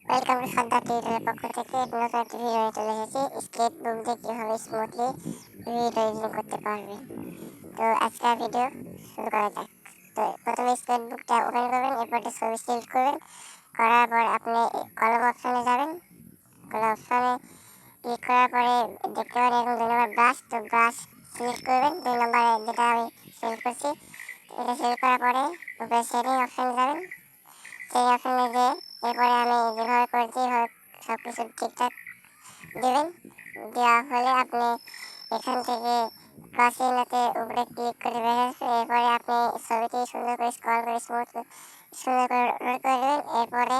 Welcome to সর্দার টিউটোরিয়ালের পক্ষ থেকে নতুন একটি ভিডিও নিয়ে চলে এসেছি স্কেচ বুক দিয়ে কীভাবে স্মুথলি ভিডিও এডিটিং করতে পারবে। তো আজকের ভিডিও শুরু করা যাক। তো প্রথমে স্কেচ বুকটা ওপেন করবেন, এরপর ছবি সিলেক্ট করবেন, করার পর আপনি কলম অপশনে যাবেন। কলম অপশনে ক্লিক করার পরে দেখতে পারেন এরকম 2 নম্বর ব্রাশ, তো ব্রাশ সিলেক্ট করবেন 2 নম্বরে যেটা আমি সিলেক্ট করছি। এটা সিলেক্ট করার পরে উপরে শেডিং অপশনে যাবেন। সেই অপশনে গিয়ে এরপরে আমি যেভাবে করেছি এইভাবে সব কিছু ঠিকঠাক দেবেন। দেওয়া হলে আপনি এখান থেকে প্লাস চিহ্নতে উপরে ক্লিক করে বের আসবে। এরপরে আপনি ছবিটি সুন্দর করে স্ক্রল করে সুন্দর করে রোল করে দেবেন। এরপরে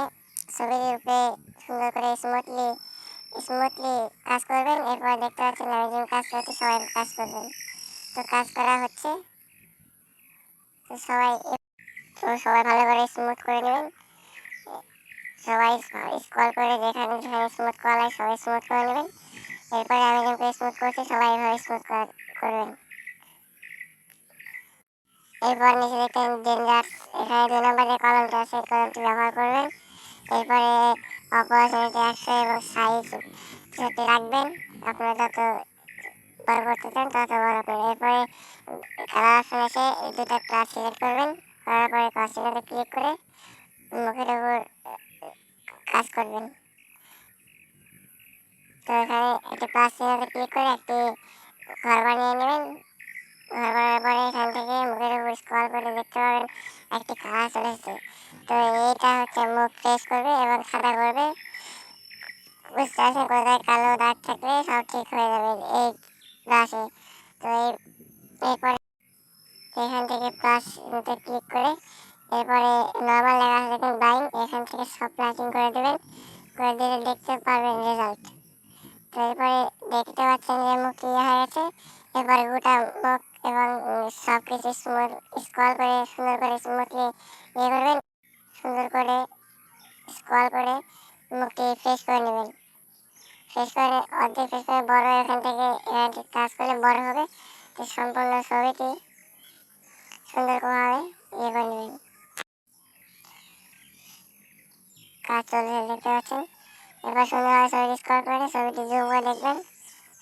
ছবিটির উপরে সুন্দর করে স্মুথলি কাজ করবেন। এরপরে দেখতে পাচ্ছেন আমি যে কাজ করছি সবাই কাজ করবেন। তো কাজ করা হচ্ছে, তো সবাই ভালো করে স্মুথ করে নেবেন। সবাই স্ক্রল করে যেখানে যেখানে স্মুথ করা হয় সবাই স্মুথ করে নেবেন। এরপরে আমি যেভাবে স্মুথ করছি সবাই এভাবে স্মুথ করবেন। এরপর নিচে দেখতেন ডেঞ্জার্স, এখানে 2 নম্বরে কলমটা আছে, কলমটি ব্যবহার করবেন। এরপরে অপরচুনিটি 100 এবং সাইজ 60 রাখবেন। আপনারা যত বড় করতে চান তত বড় করবেন। এরপরে কালার অপশন এসে এই দুটো ক্লাস সিলেক্ট করবেন। করার পরে ক্লাস সিলেক্টে ক্লিক করে মুখের উপর কাজ করবেন। তো এখানে একটি প্লাস চিহ্নতে ক্লিক করে একটি ঘর বানিয়ে নেবেন। ঘর বানানোর পরে এখান থেকে মুখের উপর স্ক্রল করে দেখতে পাবেন একটি কালার চলে এসেছে। তো এইটা হচ্ছে মুখ ফ্রেশ করবে এবং সাদা করবে। বুঝতে পারছেন, কোথায় কালো দাগ থাকলে সব ঠিক হয়ে যাবে এই ব্রাশে। তো এরপরে এখান থেকে প্লাস চিহ্নতে ক্লিক করে এরপরে নর্মাল লেখা আছে দেখুন বাইং, এখান থেকে সব প্লাসিং করে দেবেন। করে দিলে দেখতে পারবেন রেজাল্ট। তো এরপরে দেখতে পাচ্ছেন যে মুখটি হয়ে গেছে। এরপরে গোটা মুখ এবং সব কিছু স্ক্রল করে সুন্দর করে স্মুথলি করবেন। সুন্দর করে স্ক্রল করে মুখটি ফ্রেশ করে নেবেন। ফ্রেশ করে অর্ধেক ফ্রেশ করে বড় এখান থেকে কাজ করলে বড় হবে। তো সম্পূর্ণ ছবিটি সুন্দরভাবে করে নেবেন। কাজ চলছে দেখতে পাচ্ছেন। এবার সুন্দরভাবে ছবিটি স্ক্রল করে ছবিটি জুম করে দেখবেন।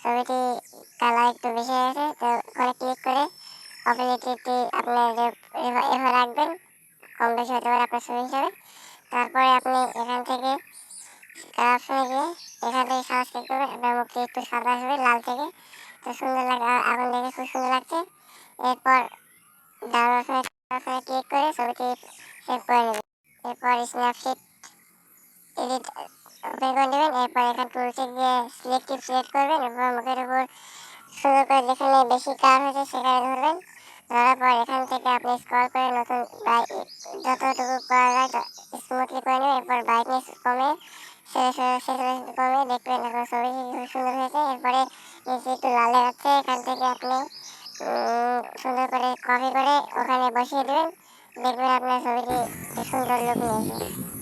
ছবিটি কালার একটু বেশি হয়েছে, তো ওখানে ক্লিক করে অপারেটিভটি আপনার এভাবে রাখবেন। কম বেশি হতে পারে আপনার ছবি হিসাবে। তারপরে আপনি এখান থেকে কালার অপশনে গিয়ে এখান থেকে সাদা ক্লিক করবেন। আপনার মুখটি একটু সাদা আসবে লাল থেকে। তো সুন্দর লাগে, আগুন দেখে খুব সুন্দর লাগছে। এরপর ডাউন অপশনে ক্লিক করে ছবিটি সেভ করে নেবেন। এরপর স্ন্যাপশিট এডিট ওপেন করে নেবেন। এরপর এখানে টুলসে গিয়ে সিলেক্ট করবেন। এরপর মুখের উপর সুন্দর করে যেখানে বেশি কালার হয়েছে সেখানে ধরবেন। ধরার পর এখান থেকে আপনি স্ক্রল করে নতুন যতটুকু করা যায় স্মুথলি করে নেবেন। এরপর ব্রাইটনেস কমে কমে দেখবেন এখন ছবি খুব সুন্দর হয়েছে। এরপরে নিচে একটু লাল দেখাচ্ছে, এখান থেকে আপনি সুন্দর করে কপি করে ওখানে বসিয়ে দেবেন। দেখবেন আপনার ছবিটি সুন্দর লুক নিয়েছে।